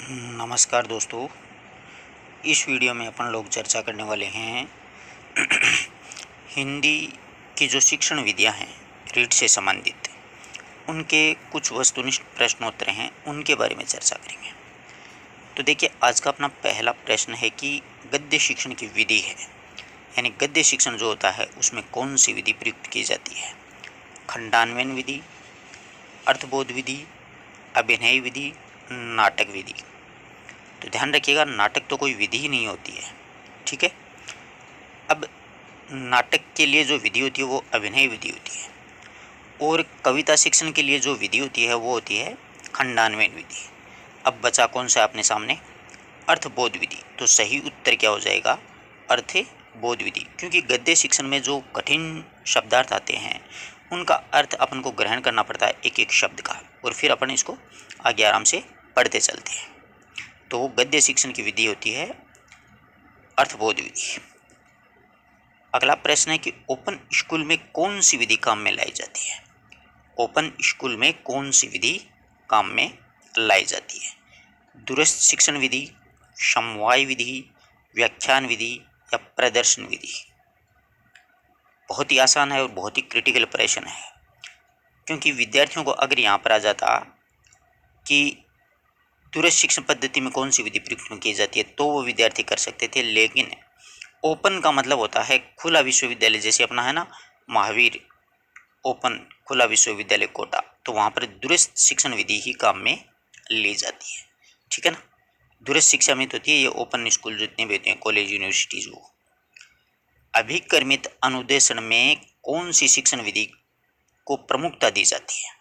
नमस्कार दोस्तों। इस वीडियो में अपन लोग चर्चा करने वाले हैं हिंदी की जो शिक्षण विधियां हैं रीट से संबंधित उनके कुछ वस्तुनिष्ठ प्रश्नोत्तर हैं, उनके बारे में चर्चा करेंगे। तो देखिए, आज का अपना पहला प्रश्न है कि गद्य शिक्षण की विधि है, यानी गद्य शिक्षण जो होता है उसमें कौन सी विधि प्रयुक्त की जाती है। खंडान्वयन विधि, अर्थबोध विधि, अभिनय विधि, नाटक विधि। तो ध्यान रखिएगा, नाटक तो कोई विधि ही नहीं होती है, ठीक है। अब नाटक के लिए जो विधि होती है वो अभिनय विधि होती है, और कविता शिक्षण के लिए जो विधि होती है वो होती है खंडान्वयन विधि। अब बचा कौन सा अपने सामने? अर्थबोध विधि। तो सही उत्तर क्या हो जाएगा? अर्थबोध विधि, क्योंकि गद्य शिक्षण में जो कठिन शब्दार्थ आते हैं उनका अर्थ अपन को ग्रहण करना पड़ता है एक एक शब्द का, और फिर अपन इसको आगे आराम से पढ़ते चलते हैं। तो गद्य शिक्षण की विधि होती है अर्थबोध विधि। अगला प्रश्न है कि ओपन स्कूल में कौन सी विधि काम में लाई जाती है। ओपन स्कूल में कौन सी विधि काम में लाई जाती है? दूरस्थ शिक्षण विधि, समवाय विधि, व्याख्यान विधि या प्रदर्शन विधि। बहुत ही आसान है और बहुत ही क्रिटिकल प्रश्न है, क्योंकि विद्यार्थियों को अगर यहाँ पर आ जाता कि दूरस्थ शिक्षण पद्धति में कौन सी विधि प्रयुक्त की जाती है तो वो विद्यार्थी कर सकते थे, लेकिन ओपन का मतलब होता है खुला विश्वविद्यालय, जैसे अपना है ना महावीर ओपन खुला विश्वविद्यालय कोटा, तो वहाँ पर दूरस्थ शिक्षण विधि ही काम में ली जाती है, ठीक है ना। दूरस्थ शिक्षा में तो होती है ये ओपन स्कूल जितने भी होते हैं, कॉलेज यूनिवर्सिटीज। वो अभिक्रमित अनुदेशन में कौन सी शिक्षण विधि को प्रमुखता दी जाती है?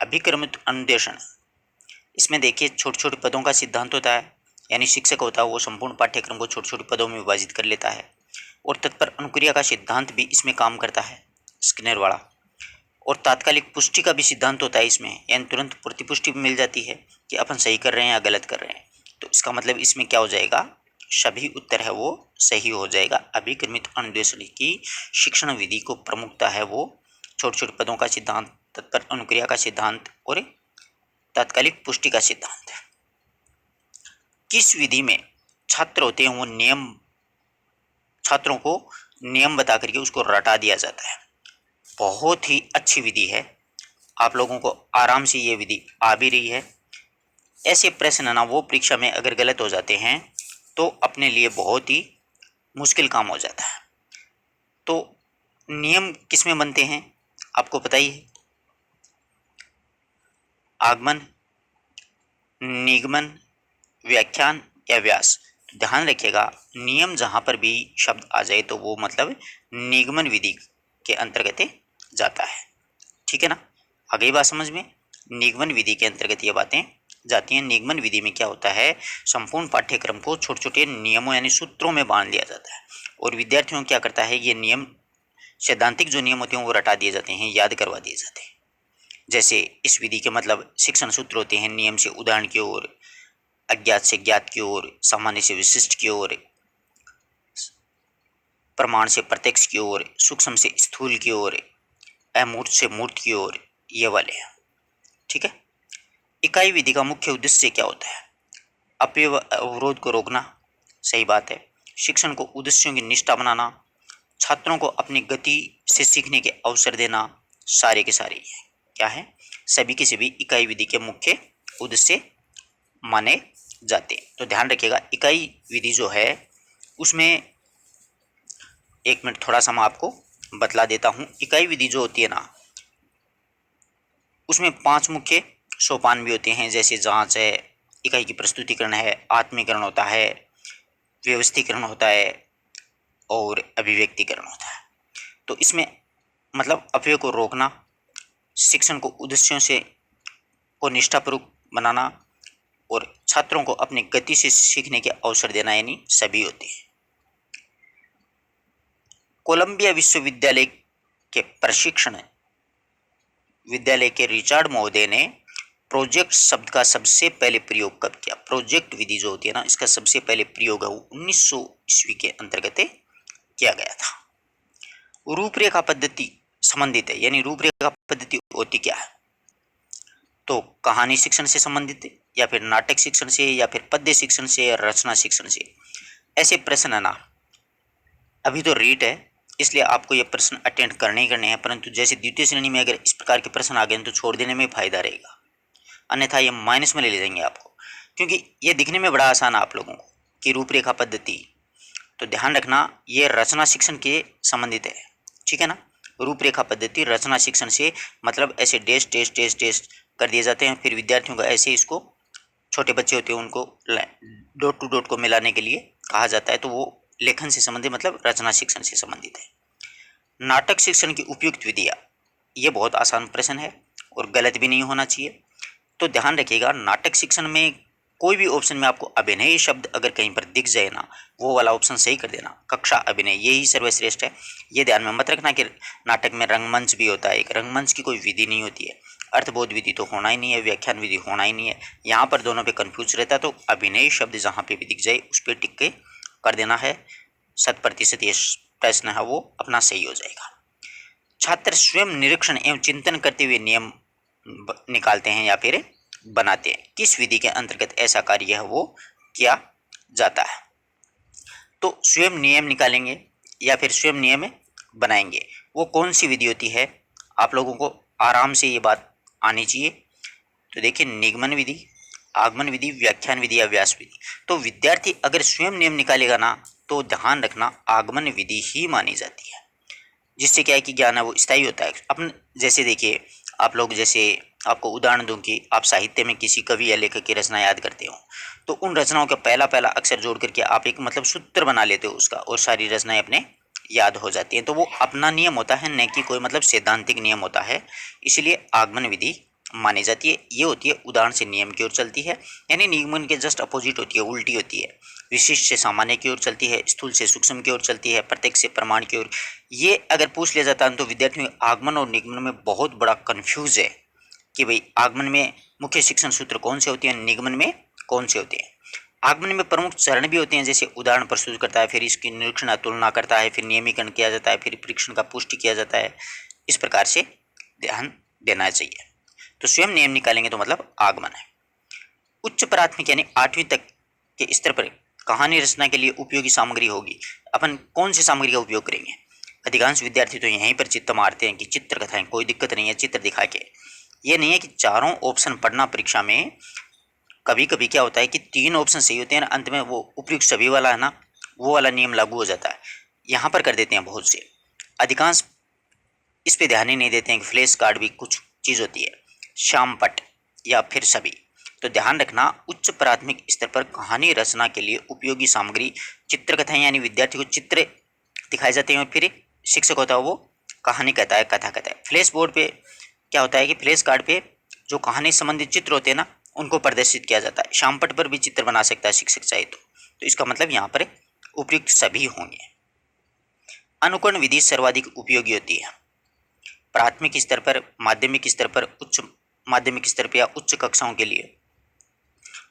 अभिक्रमित अनुदेशन, इसमें देखिए छोटे छोटे पदों का सिद्धांत होता है, यानी शिक्षक होता है वो संपूर्ण पाठ्यक्रम को छोटे छोटे पदों में विभाजित कर लेता है, और तत्पर अनुक्रिया का सिद्धांत भी इसमें काम करता है, स्किनर वाला। और तात्कालिक पुष्टि का भी सिद्धांत होता है इसमें, यानी तुरंत प्रतिपुष्टि मिल जाती है कि अपन सही कर रहे हैं या गलत कर रहे हैं। तो इसका मतलब इसमें क्या हो जाएगा? सभी उत्तर है वो सही हो जाएगा। अभिक्रमित अनुदेशन की शिक्षण विधि को प्रमुखता है वो छोटे छोटे पदों का सिद्धांत, तत्पर अनुक्रिया का सिद्धांत और तात्कालिक पुष्टि का सिद्धांत। किस विधि में छात्र होते हैं वो छात्रों को नियम बता करके उसको रटा दिया जाता है। बहुत ही अच्छी विधि है, आप लोगों को आराम से ये विधि आ भी रही है। ऐसे प्रश्न ना वो परीक्षा में अगर गलत हो जाते हैं तो अपने लिए बहुत ही मुश्किल काम हो जाता है। तो नियम किस में बनते हैं आपको पता ही है, आगमन, निगमन, व्याख्यान या व्यास। तो ध्यान रखिएगा, नियम जहां पर भी शब्द आ जाए तो वो मतलब निगमन विधि के अंतर्गत जाता है, ठीक है ना। आ गई बात समझ में? निगमन विधि के अंतर्गत ये बातें जाती हैं। निगमन विधि में क्या होता है, संपूर्ण पाठ्यक्रम को छोटे छोटे नियमों यानी सूत्रों में बांध लिया जाता है, और विद्यार्थियों को क्या करता है, ये नियम सैद्धांतिक जो नियम होते हैं वो रटा दिए जाते हैं, याद करवा दिए जाते हैं। जैसे इस विधि के मतलब शिक्षण सूत्र होते हैं, नियम से उदाहरण की ओर, अज्ञात से ज्ञात की ओर, सामान्य से विशिष्ट की ओर, प्रमाण से प्रत्यक्ष की ओर, सूक्ष्म से स्थूल की ओर, अमूर्त से मूर्त की ओर, ये वाले हैं, ठीक है। इकाई विधि का मुख्य उद्देश्य क्या होता है? अपव्यय अवरोध को रोकना, सही बात है। शिक्षण को उद्देश्यों की निष्ठा बनाना, छात्रों को अपनी गति से सीखने के अवसर देना, सारे के सारे ये क्या है, सभी के सभी इकाई विधि के मुख्य उद्देश्य माने जाते हैं। तो ध्यान रखिएगा, इकाई विधि जो है उसमें एक मिनट थोड़ा सा मैं आपको बतला देता हूं। इकाई विधि जो होती है ना उसमें 5 मुख्य सोपान भी होते हैं, जैसे जांच है, इकाई की प्रस्तुतिकरण है, आत्मीकरण होता है, व्यवस्थीकरण होता है और अभिव्यक्तिकरण होता है। तो इसमें मतलब अपव्यय को रोकना, शिक्षण को उद्देश्यों से को निष्ठापूर्वक बनाना और छात्रों को अपनी गति से सीखने के अवसर देना, यानी सभी होते हैं। कोलंबिया विश्वविद्यालय के प्रशिक्षण विद्यालय के रिचार्ड महोदय ने प्रोजेक्ट शब्द का सबसे पहले प्रयोग कब किया? प्रोजेक्ट विधि जो होती है ना इसका सबसे पहले प्रयोग है वो 1900 ईस्वी के अंतर्गत किया गया था। रूपरेखा पद्धति संबंधित है, यानी रूपरेखा पद्धति होती क्या है? तो कहानी शिक्षण से संबंधित है, या फिर नाटक शिक्षण से या फिर पद्य शिक्षण से या रचना शिक्षण से, ऐसे प्रश्न है ना। अभी तो रीट है इसलिए आपको ये प्रश्न अटेंड करने ही करने हैं, परंतु जैसे द्वितीय श्रेणी में अगर इस प्रकार के प्रश्न आ गए तो छोड़ देने में फायदा रहेगा, अन्यथा ये माइनस में ले जाएंगे आपको, क्योंकि ये दिखने में बड़ा आसान है आप लोगों को कि रूपरेखा पद्धति। तो ध्यान रखना ये रचना शिक्षण के संबंधित है, ठीक है ना। रूपरेखा पद्धति रचना शिक्षण से मतलब ऐसे डेश डेश डेश डेश कर दिए जाते हैं, फिर विद्यार्थियों को ऐसे इसको, छोटे बच्चे होते हैं उनको डॉट टू डॉट को मिलाने के लिए कहा जाता है, तो वो लेखन से संबंधित मतलब रचना शिक्षण से संबंधित है। नाटक शिक्षण की उपयुक्त विधियाँ, ये बहुत आसान प्रश्न है और गलत भी नहीं होना चाहिए। तो ध्यान रखिएगा नाटक शिक्षण में कोई भी ऑप्शन में आपको अभिनय शब्द अगर कहीं पर दिख जाए ना, वो वाला ऑप्शन सही कर देना, कक्षा अभिनय यही सर्वश्रेष्ठ है। ये ध्यान में मत रखना कि नाटक में रंगमंच भी होता है, एक रंगमंच की कोई विधि नहीं होती है, अर्थबोध विधि तो होना ही नहीं है, व्याख्यान विधि होना ही नहीं है, यहाँ पर दोनों पे कंफ्यूज रहता है। तो अभिनय शब्द जहाँ पे भी दिख जाए उस पर टिक के कर देना है, 100% ये प्रश्न है वो अपना सही हो जाएगा। छात्र स्वयं निरीक्षण एवं चिंतन करते हुए नियम निकालते हैं या फिर बनाते हैं, किस विधि के अंतर्गत ऐसा कार्य है वो किया जाता है। तो स्वयं नियम निकालेंगे या फिर स्वयं नियम बनाएंगे, वो कौन सी विधि होती है, आप लोगों को आराम से ये बात आनी चाहिए। तो देखिए निगमन विधि, आगमन विधि, व्याख्यान विधि या व्यास विधि। तो विद्यार्थी अगर स्वयं नियम निकालेगा ना तो ध्यान रखना आगमन विधि ही मानी जाती है, जिससे क्या है कि ज्ञान है वो स्थायी होता है। अपन जैसे देखिए आप लोग, जैसे आपको उदाहरण दूं कि आप साहित्य में किसी कवि या लेखक की रचना याद करते हो, तो उन रचनाओं का पहला पहला अक्षर जोड़ करके आप एक मतलब सूत्र बना लेते हो उसका, और सारी रचनाएं अपने याद हो जाती हैं। तो वो अपना नियम होता है, न कि कोई मतलब सैद्धांतिक नियम होता है, इसलिए आगमन विधि मानी जाती है। ये होती है उदाहरण से नियम की ओर चलती है, यानी निगमन के जस्ट अपोजिट होती है, उल्टी होती है। विशिष्ट से सामान्य की ओर चलती है, स्थूल से सूक्ष्म की ओर चलती है, प्रत्यक्ष से प्रमाण की ओर। ये अगर पूछ लिया जाता है तो विद्यार्थियों में आगमन और निगमन में बहुत बड़ा कंफ्यूज है कि भाई आगमन में मुख्य शिक्षण सूत्र कौन से होते हैं, निगमन में कौन से होते हैं। आगमन में प्रमुख चरण भी होते हैं, जैसे उदाहरण प्रस्तुत करता है, फिर इसकी निरीक्षण तुलना करता है, फिर नियमीकरण किया जाता है, फिर परीक्षण का पुष्टि किया जाता है। इस प्रकार से ध्यान देना चाहिए। तो स्वयं नियम निकालेंगे तो मतलब आगमन है। उच्च प्राथमिक यानी 8वीं तक के स्तर पर कहानी रचना के लिए उपयोगी सामग्री होगी। अपन कौन सी सामग्री का उपयोग करेंगे? अधिकांश विद्यार्थी तो यहीं पर चित्त मारते हैं कि चित्र कथाएं, कोई दिक्कत नहीं है चित्र दिखा के। ये नहीं है कि चारों ऑप्शन पढ़ना परीक्षा में। कभी कभी क्या होता है कि 3 ऑप्शन सही होते हैं, अंत में वो उपयुक्त सभी वाला है ना, वो वाला नियम लागू हो जाता है। यहाँ पर कर देते हैं बहुत से, अधिकांश इस पे ध्यान ही नहीं देते हैं कि फ्लैश कार्ड भी कुछ चीज़ होती है, श्यामपट या फिर सभी। तो ध्यान रखना उच्च प्राथमिक स्तर पर कहानी रचना के लिए उपयोगी सामग्री चित्रकथाएं, यानी विद्यार्थी को चित्र दिखाए जाते हैं और फिर शिक्षक होता है वो कहानी कहता है, कथा कहता है। फ्लैश बोर्ड पे क्या होता है कि फ्लैश कार्ड पे जो कहानी संबंधित चित्र होते हैं ना उनको प्रदर्शित किया जाता है। श्यामपट पर भी चित्र बना सकता है शिक्षक चाहे तो इसका मतलब यहाँ पर उपयुक्त सभी होंगे। अनुकरण विधि सर्वाधिक उपयोगी होती है प्राथमिक स्तर पर, माध्यमिक स्तर पर, उच्च माध्यमिक स्तर पर या उच्च कक्षाओं के लिए।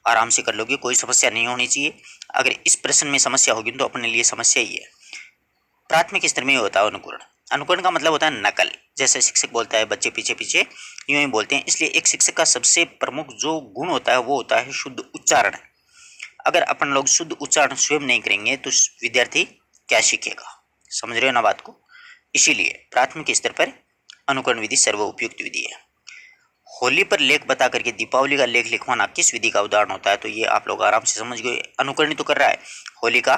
आराम से कर लोगे, कोई समस्या नहीं होनी चाहिए। अगर इस प्रश्न में समस्या होगी तो अपने लिए समस्या ही है। प्राथमिक स्तर में होता है अनुकरण। अनुकरण का मतलब होता है नकल, जैसे शिक्षक बोलता है बच्चे पीछे पीछे यूं ही बोलते हैं। इसलिए एक शिक्षक का सबसे प्रमुख जो गुण होता है वो होता है शुद्ध उच्चारण। अगर अपन लोग शुद्ध उच्चारण स्वयं नहीं करेंगे तो विद्यार्थी क्या सीखेगा? समझ रहे हो ना बात को? इसीलिए प्राथमिक स्तर पर अनुकरण विधि सर्वोपयुक्त विधि है। होली पर लेख बता करके दीपावली का लेख लिखवाना किस विधि का उदाहरण होता है? तो ये आप लोग आराम से समझ गए, अनुकरण तो कर रहा है होली का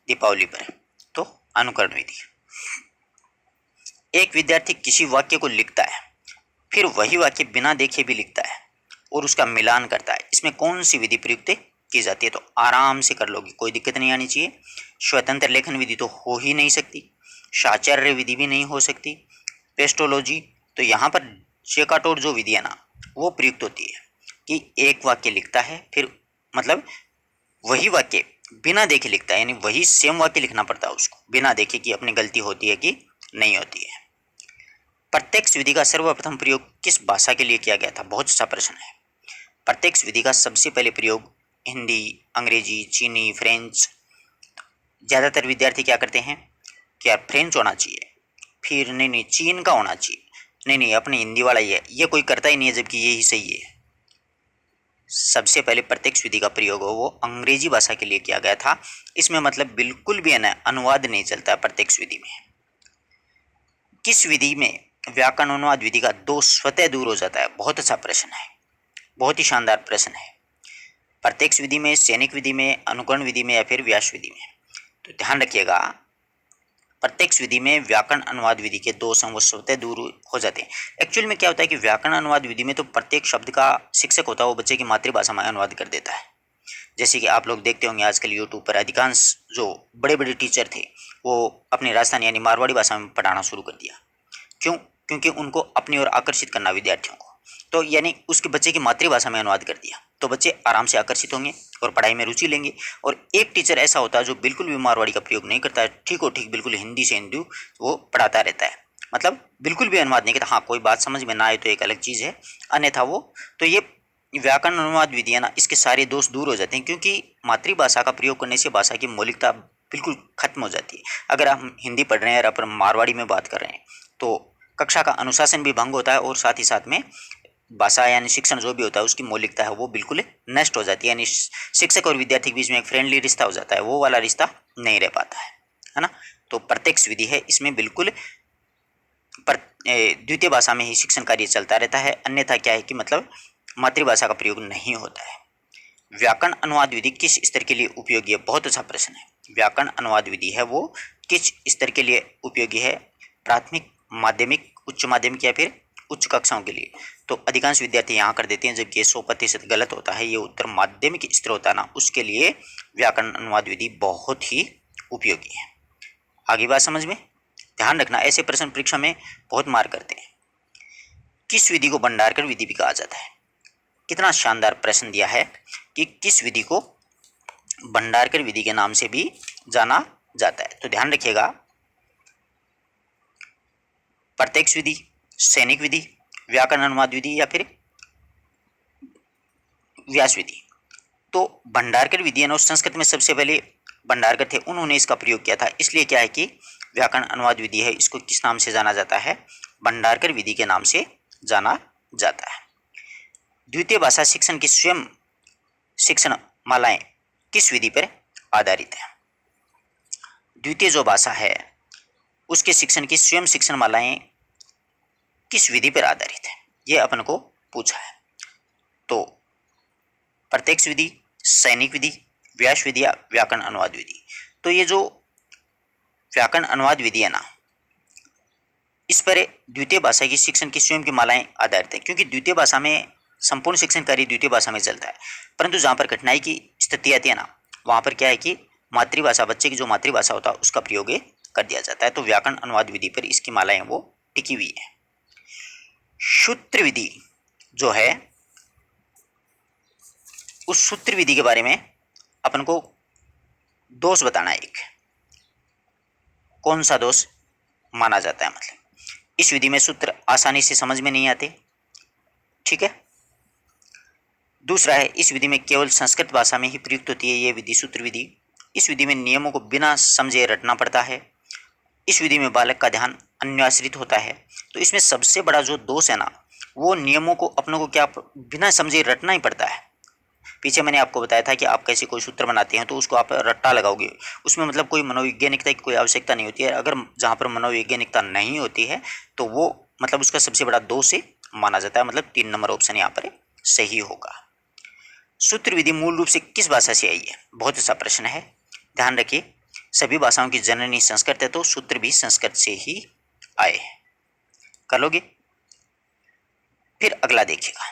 दीपावली पर, तो अनुकरण विधि। एक विद्यार्थी किसी वाक्य को लिखता है, फिर वही वाक्य बिना देखे भी लिखता है और उसका मिलान करता है, इसमें कौन सी विधि प्रयुक्त की जाती है? तो आराम से कर लोगी, कोई दिक्कत नहीं आनी चाहिए। स्वतंत्र लेखन विधि तो हो ही नहीं सकती, साचार्य विधि भी नहीं हो सकती, पेस्टोलॉजी। तो यहाँ पर शेकाटोर जो विधि है ना वो प्रयुक्त होती है कि एक वाक्य लिखता है, फिर मतलब वही वाक्य बिना देखे लिखता है, यानी वही सेम वाक्य लिखना पड़ता है उसको बिना देखे कि अपनी गलती होती है कि नहीं होती है। प्रत्यक्ष विधि का सर्वप्रथम प्रयोग किस भाषा के लिए किया गया था? बहुत अच्छा प्रश्न है। प्रत्यक्ष विधि का सबसे पहले प्रयोग हिंदी, अंग्रेजी, चीनी, फ्रेंच। ज़्यादातर विद्यार्थी क्या करते हैं कि यार फ्रेंच होना चाहिए, फिर नहीं चीन का होना चाहिए, नहीं अपने हिंदी वाला ही है, ये कोई करता ही नहीं है जबकि ये ही सही है। सबसे पहले प्रत्यक्ष विधि का प्रयोग हो वो अंग्रेजी भाषा के लिए किया गया था। इसमें मतलब बिल्कुल भी है ना अनुवाद नहीं चलता है प्रत्यक्ष विधि में। किस विधि में व्याकरण अनुवाद विधि का दोष स्वतः दूर हो जाता है? बहुत अच्छा प्रश्न है, बहुत ही शानदार प्रश्न है। प्रत्यक्ष विधि में, सैनिक विधि में, अनुकरण विधि में या फिर व्यास विधि में? तो ध्यान रखिएगा, प्रत्यक्ष विधि में व्याकरण अनुवाद विधि के दोष हैं वो स्वतः दूर हो जाते हैं। एक्चुअल में क्या होता है कि व्याकरण अनुवाद विधि में तो प्रत्येक शब्द का शिक्षक होता है वो बच्चे की मातृभाषा में अनुवाद कर देता है। जैसे कि आप लोग देखते होंगे आजकल यूट्यूब पर अधिकांश जो बड़े बड़े टीचर थे वो अपनी राजस्थानी यानी मारवाड़ी भाषा में पढ़ाना शुरू कर दिया। क्यों? क्योंकि उनको अपनी ओर आकर्षित करना विद्यार्थियों को, तो यानी उसके बच्चे की मातृभाषा में अनुवाद कर दिया तो बच्चे आराम से आकर्षित होंगे और पढ़ाई में रुचि लेंगे। और एक टीचर ऐसा होता है जो बिल्कुल भी मारवाड़ी का प्रयोग नहीं करता है, ठीक हो ठीक बिल्कुल हिंदी से हिंदू वो पढ़ाता रहता है, मतलब बिल्कुल भी अनुवाद नहीं करता। हाँ, कोई बात समझ में ना आए तो एक अलग चीज़ है, अन्यथा वो तो ये व्याकरण अनुवाद विधि है ना, इसके सारे दोष दूर हो जाते हैं क्योंकि मातृभाषा का प्रयोग करने से भाषा की मौलिकता बिल्कुल खत्म हो जाती है। अगर हम हिंदी पढ़ रहे हैं और अपन मारवाड़ी में बात कर रहे हैं तो कक्षा का अनुशासन भी भंग होता है और साथ ही साथ में भाषा यानी शिक्षण जो भी होता है उसकी मौलिकता है वो बिल्कुल नष्ट हो जाती है, यानी शिक्षक और विद्यार्थी के बीच में एक फ्रेंडली रिश्ता हो जाता है, वो वाला रिश्ता नहीं रह पाता है ना। तो प्रत्यक्ष विधि है, इसमें बिल्कुल द्वितीय भाषा में ही शिक्षण कार्य चलता रहता है, अन्यथा क्या है कि मतलब मातृभाषा का प्रयोग नहीं होता है। व्याकरण अनुवाद विधि किस स्तर के लिए उपयोगी है? बहुत अच्छा प्रश्न है। व्याकरण अनुवाद विधि है वो किस स्तर के लिए उपयोगी है? प्राथमिक, माध्यमिक, उच्च माध्यमिक या फिर उच्च कक्षाओं के लिए? तो अधिकांश विद्यार्थी यहाँ कर देते हैं, जबकि ये 100% गलत होता है। ये उत्तर माध्यमिक स्तर होता है ना, उसके लिए व्याकरण अनुवाद विधि बहुत ही उपयोगी है। आगे बात समझ में? ध्यान रखना, ऐसे प्रश्न परीक्षा में बहुत मार करते हैं। किस विधि को भंडारकर विधि भी कहा जाता है? कितना शानदार प्रश्न दिया है कि किस विधि को भंडारकर विधि के नाम से भी जाना जाता है। तो ध्यान रखिएगा, प्रत्यक्ष विधि, सैनिक विधि, व्याकरण अनुवाद विधि या फिर व्यास विधि। तो भंडारकर विधि है ना, संस्कृत में सबसे पहले भंडारकर थे, उन्होंने इसका प्रयोग किया था। इसलिए क्या है कि व्याकरण अनुवाद विधि है, इसको किस नाम से जाना जाता है? भंडारकर विधि के नाम से जाना जाता है। द्वितीय भाषा शिक्षण की स्वयं शिक्षण मालाएं किस विधि पर आधारित है? द्वितीय जो भाषा है उसके शिक्षण की स्वयं शिक्षण मालाएं किस विधि पर आधारित है, यह अपन को पूछा है। तो प्रत्यक्ष विधि, सैनिक विधि, व्यास विधि या व्याकरण अनुवाद विधि? तो ये जो व्याकरण अनुवाद विधि है ना, इस पर द्वितीय भाषा की शिक्षण की स्वयं की मालाएं आधारित है, क्योंकि द्वितीय भाषा में संपूर्ण शिक्षण कार्य द्वितीय भाषा में चलता है। परंतु जहाँ पर कठिनाई की स्थिति आती है ना, वहाँ पर क्या है कि मातृभाषा, बच्चे की जो मातृभाषा होता है उसका प्रयोग कर दिया जाता है। तो व्याकरण अनुवाद विधि पर इसकी मालाएं वो टिकी हुई है। सूत्र विधि जो है, उस सूत्र विधि के बारे में अपन को दोष बताना है। एक कौन सा दोष माना जाता है? मतलब इस विधि में सूत्र आसानी से समझ में नहीं आते, ठीक है। दूसरा है, इस विधि में केवल संस्कृत भाषा में ही प्रयुक्त होती है ये विधि, सूत्र विधि। इस विधि में नियमों को बिना समझे रटना पड़ता है। इस विधि में बालक का ध्यान अन्याश्रित होता है। तो इसमें सबसे बड़ा जो दोष है ना, वो नियमों को अपनों को क्या बिना समझे रटना ही पड़ता है। पीछे मैंने आपको बताया था कि आप कैसे कोई सूत्र बनाते हैं तो उसको आप रट्टा लगाओगे, उसमें मतलब कोई मनोवैज्ञानिकता की कोई आवश्यकता नहीं होती है। अगर जहाँ पर मनोवैज्ञानिकता नहीं होती है तो वो मतलब उसका सबसे बड़ा दोष माना जाता है। मतलब 3 नंबर ऑप्शन यहाँ पर सही होगा। सूत्र विधि मूल रूप से किस भाषा से आई है? बहुत अच्छा प्रश्न है। ध्यान रखिए, सभी भाषाओं की जननी संस्कृत है, तो सूत्र भी संस्कृत से ही आए हैं। कर लोगे? फिर अगला देखिएगा,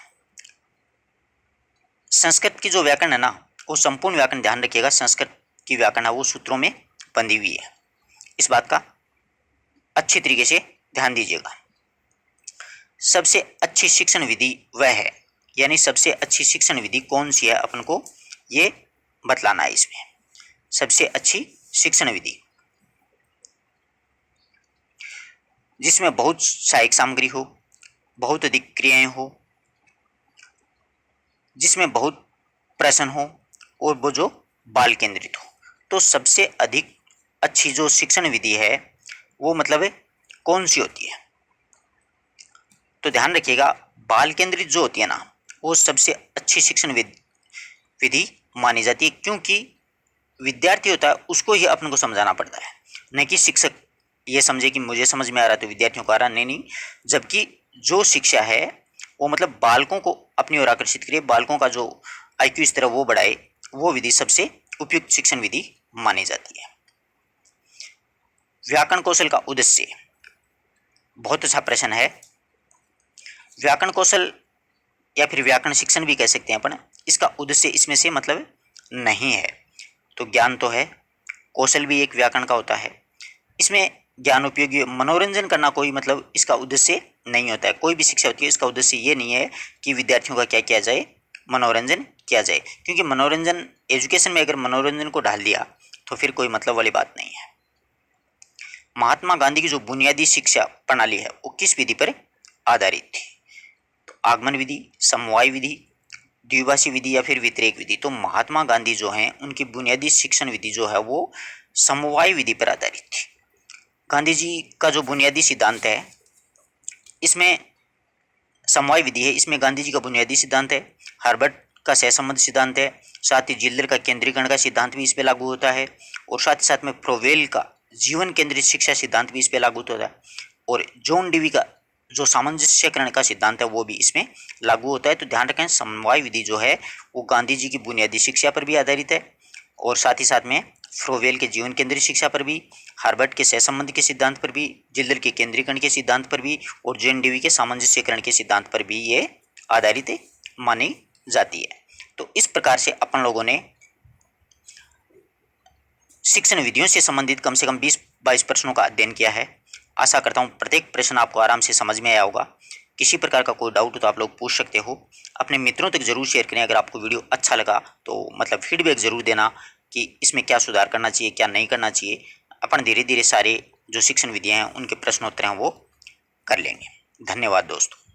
संस्कृत की जो व्याकरण है ना, वो संपूर्ण व्याकरण, ध्यान रखिएगा, संस्कृत की व्याकरण है वो सूत्रों में बंधी हुई है। इस बात का अच्छी तरीके से ध्यान दीजिएगा। सबसे अच्छी शिक्षण विधि वह है, यानी सबसे अच्छी शिक्षण विधि कौन सी है, अपन को ये बतलाना है। इसमें सबसे अच्छी शिक्षण विधि जिसमें बहुत सहायक सामग्री हो, बहुत अधिक क्रियाएं हो, जिसमें बहुत प्रश्न हो और वो जो बाल केंद्रित हो। तो सबसे अधिक अच्छी जो शिक्षण विधि है वो मतलब कौन सी होती है? तो ध्यान रखिएगा, बाल केंद्रित जो होती है ना, वो सबसे अच्छी शिक्षण विधि मानी जाती है, क्योंकि विद्यार्थी होता है उसको ही अपन को समझाना पड़ता है, न कि शिक्षक ये समझे कि मुझे समझ में आ रहा है तो विद्यार्थियों को आ रहा, नहीं। जबकि जो शिक्षा है वो मतलब बालकों को अपनी ओर आकर्षित करे, बालकों का जो IQ स्तर वो बढ़ाए, वो विधि सबसे उपयुक्त शिक्षण विधि मानी जाती है। व्याकरण कौशल का उद्देश्य, बहुत अच्छा प्रश्न है। व्याकरण कौशल या फिर व्याकरण शिक्षण भी कह सकते हैं अपन, इसका उद्देश्य इसमें से मतलब नहीं है। तो ज्ञान तो है, कौशल भी एक व्याकरण का होता है। इसमें ज्ञान उपयोगी मनोरंजन करना कोई मतलब इसका उद्देश्य नहीं होता है। कोई भी शिक्षा होती है इसका उद्देश्य ये नहीं है कि विद्यार्थियों का क्या किया जाए, मनोरंजन किया जाए, क्योंकि मनोरंजन एजुकेशन में अगर मनोरंजन को डाल दिया तो फिर कोई मतलब वाली बात नहीं है। महात्मा गांधी की जो बुनियादी शिक्षा प्रणाली है वो किस विधि पर आधारित थी? तो आगमन विधि, समवाय विधि, द्विभाषी विधि या फिर व्यतिरेक विधि। तो महात्मा गांधी जो हैं उनकी बुनियादी शिक्षण विधि जो है वो समवाय विधि पर आधारित थी। गांधी जी का जो बुनियादी सिद्धांत है इसमें समवाय विधि है, इसमें गांधी जी का बुनियादी सिद्धांत है, हार्वर्ड का सहसंबंध सिद्धांत है, साथ ही जिल्लर का केंद्रीकरण का सिद्धांत भी इस पे लागू होता है, और साथ ही साथ में फ्रोवेल का जीवन केंद्रित शिक्षा सिद्धांत भी इस पे लागू होता है, और जॉन डीवी का जो सामंजस्यकरण का सिद्धांत है वो भी इसमें लागू होता है। तो ध्यान रखें, समवाय विधि जो है वो गांधी जी की बुनियादी शिक्षा पर भी आधारित है, और साथ ही साथ में फ्रोवेल के जीवन केंद्रित शिक्षा पर भी, हार्वर्ड के सहसंबंध के सिद्धांत पर भी, जिल्लर के केंद्रीकरण के सिद्धांत पर भी, और जॉन डीवी के सामंजस्यकरण के सिद्धांत पर भी ये आधारित मानी जाती है। तो इस प्रकार से अपन लोगों ने शिक्षण विधियों से संबंधित कम से कम 20-22 प्रश्नों का अध्ययन किया है। आशा करता हूँ प्रत्येक प्रश्न आपको आराम से समझ में आया होगा। किसी प्रकार का कोई डाउट हो तो आप लोग पूछ सकते हो। अपने मित्रों तक जरूर शेयर करें। अगर आपको वीडियो अच्छा लगा तो मतलब फीडबैक जरूर देना कि इसमें क्या सुधार करना चाहिए, क्या नहीं करना चाहिए। अपन धीरे धीरे सारे जो शिक्षण विधियाँ हैं उनके प्रश्नोत्तर हैं वो कर लेंगे। धन्यवाद दोस्तों।